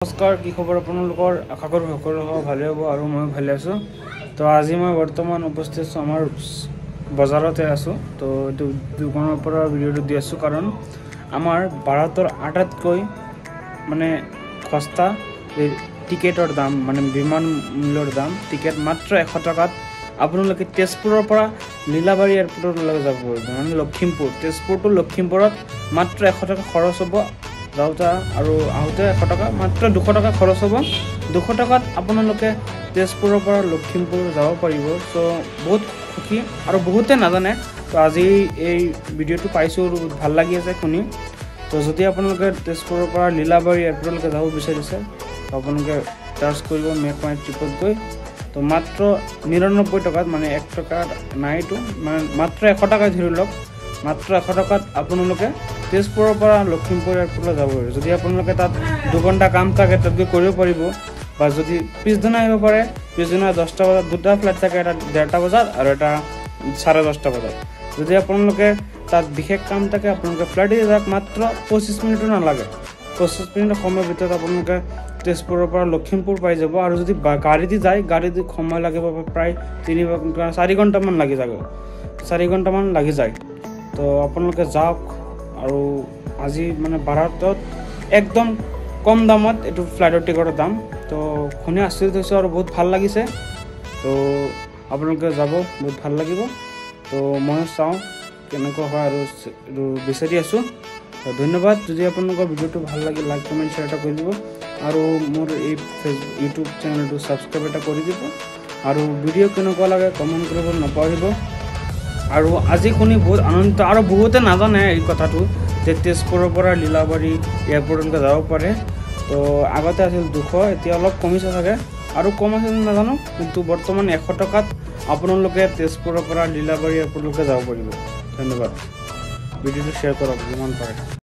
নমস্কাৰ কি খবৰ আপোনালোকৰ আশা কৰোঁ সকলো ভালে হ'ব আৰু মই ভালে আছোঁ তো আজি মই বৰ্তমান উপস্থিত আছোঁ আমাৰ বজাৰতে আছোঁ তো এইটো দোকানৰ পৰা ভিডিঅ'টো দি আছোঁ কাৰণ আমাৰ ভাৰতৰ আটাইতকৈ মানে সস্তা টিকেটৰ দাম মানে বিমান মূল্যৰ দাম টিকেট মাত্ৰ 100 টকাত আপোনালোকে তেজপুৰৰ পৰা লীলাবাৰী এয়াৰপোৰ্টলৈ যাব পাৰিব মানে লখিমপুৰ তেজপুৰ টু লখিমপুৰত মাত্ৰ 100 টকা খৰচ হ'ব যাওঁতে আৰু আহোঁতে 100 টকা মাত্ৰ 200 টকা খৰচ হ'ব 200 টকাত আপোনালোকে তেজপুৰৰ পৰা লখিমপুৰ যাব পাৰিব তো বহুত সুখী আৰু বহুতে নাজানে তো আজি এই ভিডিঅ'টো পাইছোঁ আৰু ভাল লাগি আছে শুনি তো যদি আপোনালোকে তেজপুৰৰ পৰা লীলাবাৰী এয়াৰপোৰ্টলৈকে যাব বিচাৰিছে আপোনালোকে চাৰ্জ কৰিব মেক মাই ট্ৰিপত গৈ তো মাত্ৰ 99 টকাত মানে 1 টকা নাইটো মানে মাত্ৰ 100 টকা ধৰি লওক মাত্ৰ 100 টকাত আপোনালোকে তেজপুৰৰ পৰা লখিমপুৰ এয়াৰপোৰ্টলৈ যাব পাৰিব যদি আপোনালোকে তাত 2 ঘণ্টা কাম থাকে তাত গৈ কৰিব পাৰিব বা যদি পিছদিনা আহিব পাৰে পিছদিনা 10টা বজাত দুটা ফ্লাইট থাকে এটা 1:30 বজাত আৰু এটা 10:30 বজাত যদি আপোনালোকে তাত বিশেষ কাম থাকে আপোনালোকে ফ্লাইটে যাওক মাত্ৰ 25 মিনিটো নালাগে 25 মিনিট সময়ৰ ভিতৰত আপোনালোকে তেজপুৰৰ পৰা লখিমপুৰ পাই যাব আৰু যদি গাড়ীতে যায় গাড়ীতে সময় লাগিব প্ৰায় 4 ঘণ্টামান লাগি যাব 4 ঘণ্টামান লাগি যায় তো আপোনালোকে যাওক আৰু আজি মানে ভাৰতত একদম কম দামত এটো ফ্লাইটৰ টিকটৰ দাম তো শুনি আচৰিত হৈছে আৰু বহুত ভাল লাগিছে তো আপোনালোকে যাব বহুত ভাল লাগিব তো মই চাওঁ কেনেকুৱা হয় আৰু বিচাৰি আছোঁ তো ধন্যবাদ যদি আপোনালোকৰ ভিডিঅ'টো ভাল লাগে লাইক কমেণ্ট শ্বেয়াৰ এটা কৰি দিব আৰু মোৰ এই ইউটিউব চেনেলটো ছাবস্ক্ৰাইব এটা কৰি দিব আৰু ভিডিঅ' কেনেকুৱা লাগে কমেণ্ট কৰিব নাপাহৰিব আৰু আজি শুনি বহুত আনন্দিত আৰু বহুতে নাজানে এই কথাটো যে তেজপুৰৰ পৰা লীলাবাৰী এয়াৰপোৰ্টলৈকে যাব পাৰে তো আগতে আছিল 200 এতিয়া অলপ কমিছে চাগে আৰু কম আছে নাজানো কিন্তু বৰ্তমান 100 টকাত আপোনালোকে তেজপুৰৰ পৰা লীলাবাৰী এয়াৰপোৰ্টলৈকে যাব পাৰিব ধন্যবাদ ভিডিঅ'টো শ্বেয়াৰ কৰক যিমান পাৰে